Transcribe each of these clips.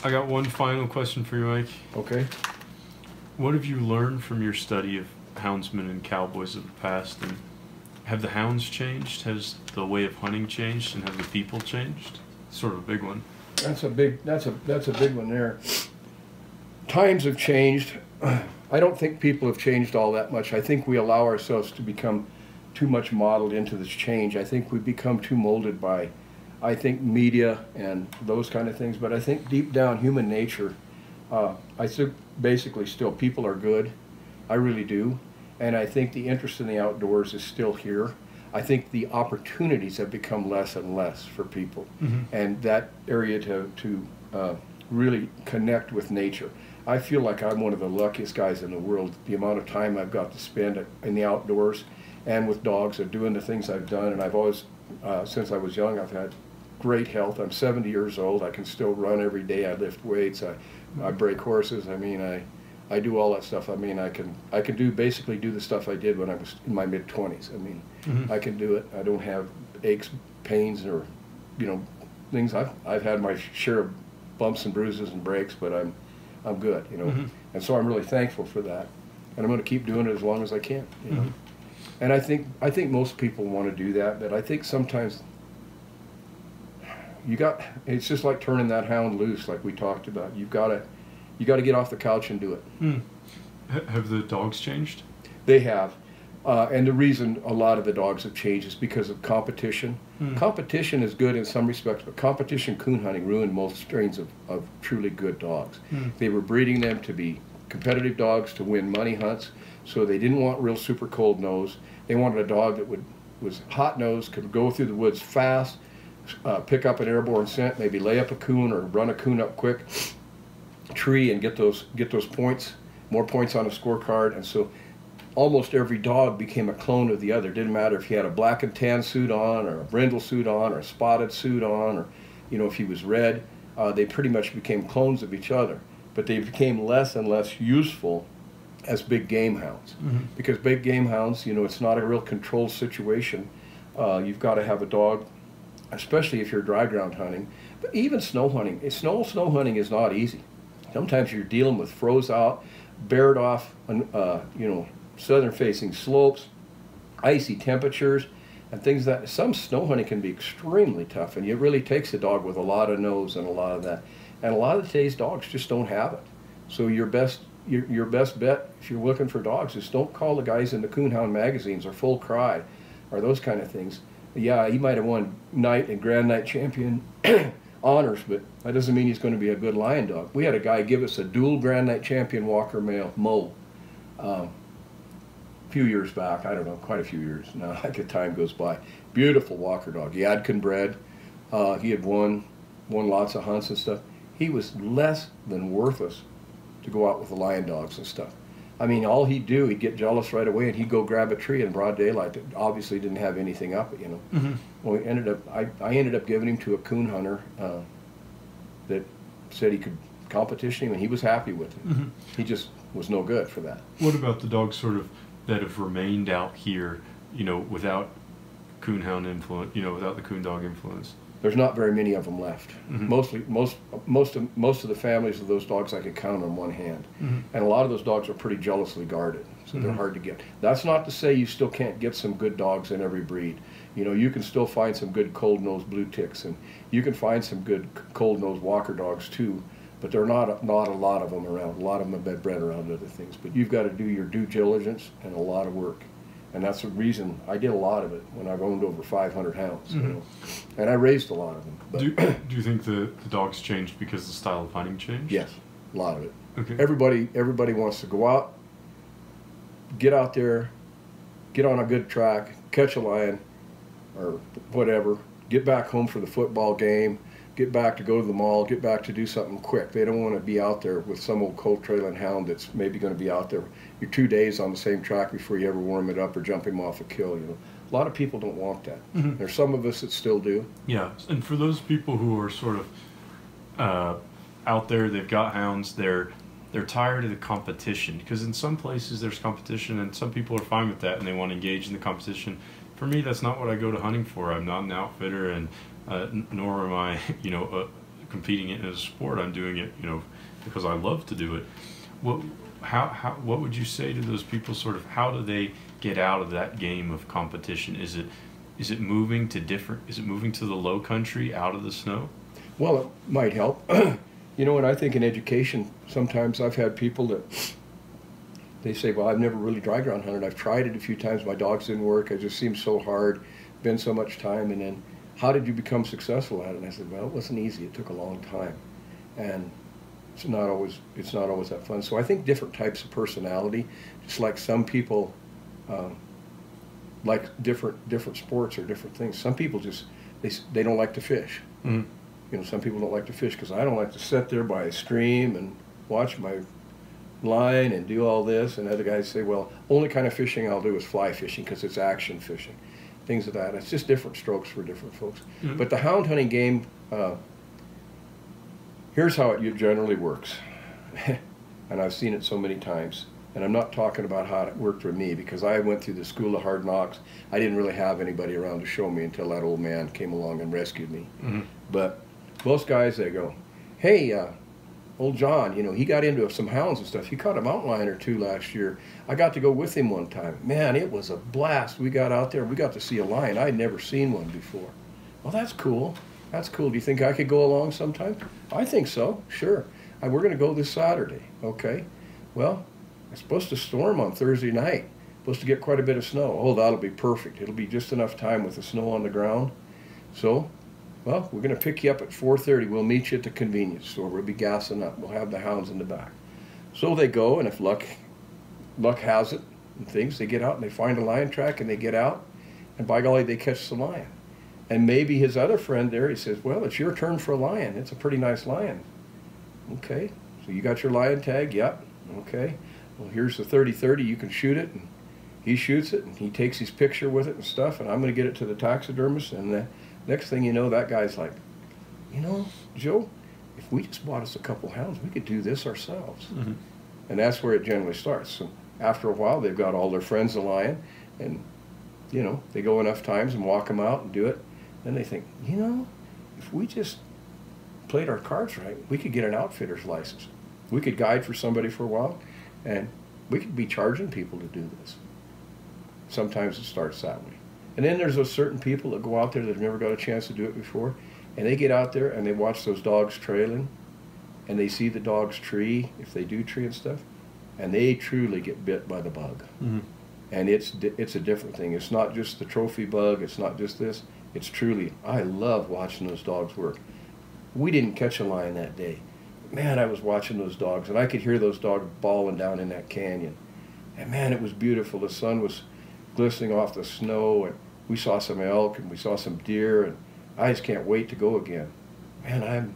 I got one final question for you, Mike. Okay. What have you learned from your study of houndsmen and cowboys of the past? And have the hounds changed? Has the way of hunting changed? And have the people changed? Sort of a big one. That's a big one there. Times have changed. I don't think people have changed all that much. I think we allow ourselves to become too much modeled into this change. I think we become too molded by, I think, media and those kind of things. But I think deep down, human nature, I think basically still people are good. I really do. And I think the interest in the outdoors is still here. I think the opportunities have become less and less for people. And that area to really connect with nature. I feel like I'm one of the luckiest guys in the world. The amount of time I've got to spend in the outdoors and with dogs and doing the things I've done. And I've always, since I was young, I've had great health. I'm 70 years old. I can still run every day. I lift weights. I break horses. I mean, I do all that stuff. I mean, I can basically do the stuff I did when I was in my mid-20s. I mean, I can do it. I don't have aches, pains, or, you know, things. I've had my share of bumps and bruises and breaks, but I'm good, you know. And so I'm really thankful for that. And I'm going to keep doing it as long as I can, you know. And I think most people want to do that, but I think sometimes it's just like turning that hound loose, like we talked about. You got to get off the couch and do it. Have the dogs changed? They have. And the reason a lot of the dogs have changed is because of competition. Competition is good in some respects, but competition coon hunting ruined most strains of truly good dogs. They were breeding them to be competitive dogs to win money hunts, so they didn't want real super cold nose. They wanted a dog that was hot nose, could go through the woods fast, pick up an airborne scent, maybe lay up a coon or run a coon up quick, tree, and get those points, more points on a scorecard. And so almost every dog became a clone of the other. It didn't matter if he had a black and tan suit on, or a brindle suit on, or a spotted suit on, or, you know, if he was red. They pretty much became clones of each other. But they became less and less useful as big game hounds. Because big game hounds, you know, it's not a real controlled situation. You've got to have a dog, especially if you're dry ground hunting. But even snow hunting, snow hunting is not easy. Sometimes you're dealing with froze out, bared off, you know, southern facing slopes, icy temperatures, and things that some snow hunting can be extremely tough, and it really takes a dog with a lot of nose and a lot of that. And a lot of today's dogs just don't have it. So your best bet if you're looking for dogs is don't call the guys in the Coonhound magazines or Full Cry or those kind of things. Yeah, he might have won night and grand night champion honors, but that doesn't mean he's going to be a good lion dog. We had a guy give us a dual grand night champion Walker male, Mo, a few years back. I don't know, quite a few years now. Like the time goes by. Beautiful Walker dog. Yadkin bred. He had won lots of hunts and stuff. He was less than worthless to go out with the lion dogs and stuff. I mean, all he'd do, he'd get jealous right away, and he'd go grab a tree in broad daylight that obviously didn't have anything up it, you know. Well, I ended up giving him to a coon hunter that said he could competition him, and he was happy with him. He just was no good for that. What about the dogs sort of that have remained out here, you know, without coonhound influence, you know, without the coon dog influence? There's not very many of them left. Most of the families of those dogs I could count on one hand. And a lot of those dogs are pretty jealously guarded, so they're hard to get. That's not to say you still can't get some good dogs in every breed. You know, you can still find some good cold-nosed blue ticks, and you can find some good cold-nosed Walker dogs too, but there are not a lot of them around. A lot of them have been bred around other things. But you've got to do your due diligence and a lot of work. And that's the reason I did a lot of it when I've owned over 500 hounds. You know? And I raised a lot of them. But do you think the dogs changed because the style of hunting changed? Yes, a lot of it. Okay. Everybody wants to go out, get out there, get on a good track, catch a lion, or whatever, get back home for the football game, get back to go to the mall, get back to do something quick. They don't want to be out there with some old cold trailing hound that's maybe going to be out there your 2 days on the same track before you ever warm it up or jump him off a kill. You know, a lot of people don't want that. There's some of us that still do. Yeah, and for those people who are sort of out there, they've got hounds, they're tired of the competition, because in some places there's competition and some people are fine with that and they want to engage in the competition. For me, that's not what I go to hunting for. I'm not an outfitter, and nor am I, you know, competing it as a sport. I'm doing it, because I love to do it. What would you say to those people? Sort of, how do they get out of that game of competition? Is it moving to the low country, out of the snow? Well, it might help. And I think in education, sometimes I've had people that they say, well, I've never really dry ground hunted. I've tried it a few times. My dogs didn't work. It just seemed so hard, been so much time. And then, how did you become successful at it? And I said, well, it wasn't easy. It took a long time. And it's not always that fun. So I think different types of personality, just like some people like different sports or different things. Some people just, they don't like to fish. Mm-hmm. Some people don't like to fish because I don't like to sit there by a stream and watch my line and do all this. And other guys say, well, only kind of fishing I'll do is fly fishing because it's action fishing, things of that. It's just different strokes for different folks. Mm-hmm. But the hound hunting game, here's how it generally works. And I've seen it so many times. And I'm not talking about how it worked for me, because I went through the school of hard knocks. I didn't really have anybody around to show me until that old man came along and rescued me. Mm-hmm. But most guys, they go, hey, old John, he got into some hounds and stuff. He caught a mountain lion or two last year. I got to go with him one time. Man, it was a blast. We got out there. We got to see a lion. I'd never seen one before. Well, that's cool. That's cool. Do you think I could go along sometime? I think so. Sure. We're going to go this Saturday. Okay. Well, it's supposed to storm on Thursday night. Supposed to get quite a bit of snow. Oh, that'll be perfect. It'll be just enough time with the snow on the ground. So, well, we're going to pick you up at 4:30. We'll meet you at the convenience store. We'll be gassing up. We'll have the hounds in the back. So they go, and if luck has it and things, they get out and they find a lion track and they get out, and by golly, they catch the lion. And maybe his other friend there, he says, well, it's your turn for a lion. It's a pretty nice lion. Okay, so you got your lion tag? Yep. Okay. Well, here's the 30-30. You can shoot it. And he shoots it, and he takes his picture with it and stuff, and I'm going to get it to the taxidermist. And the next thing you know, that guy's like, Joe, if we just bought us a couple hounds, we could do this ourselves. Mm-hmm. And that's where it generally starts. So after a while, they've got all their friends a lion, and, they go enough times and walk them out and do it. Then they think, if we just played our cards right, we could get an outfitter's license. We could guide for somebody for a while, and we could be charging people to do this. Sometimes it starts that way. And then there's those certain people that go out there that have never got a chance to do it before, and they get out there and they watch those dogs trailing, and they see the dogs tree, if they do tree and stuff, and they truly get bit by the bug. Mm-hmm. And it's a different thing. It's not just the trophy bug. It's not just this. It's truly, I love watching those dogs work. We didn't catch a lion that day. Man, I was watching those dogs, and I could hear those dogs bawling down in that canyon. And man, it was beautiful. The sun was glistening off the snow, and we saw some elk, and we saw some deer, and I just can't wait to go again. Man,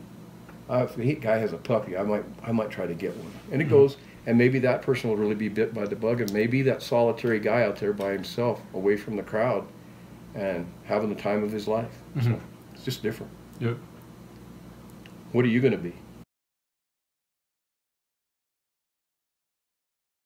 if the guy has a puppy, I might try to get one. And it goes, and maybe that person will really be bit by the bug, and maybe that solitary guy out there by himself, away from the crowd, and having the time of his life. Mm-hmm. So it's just different. Yep. What are you going to be?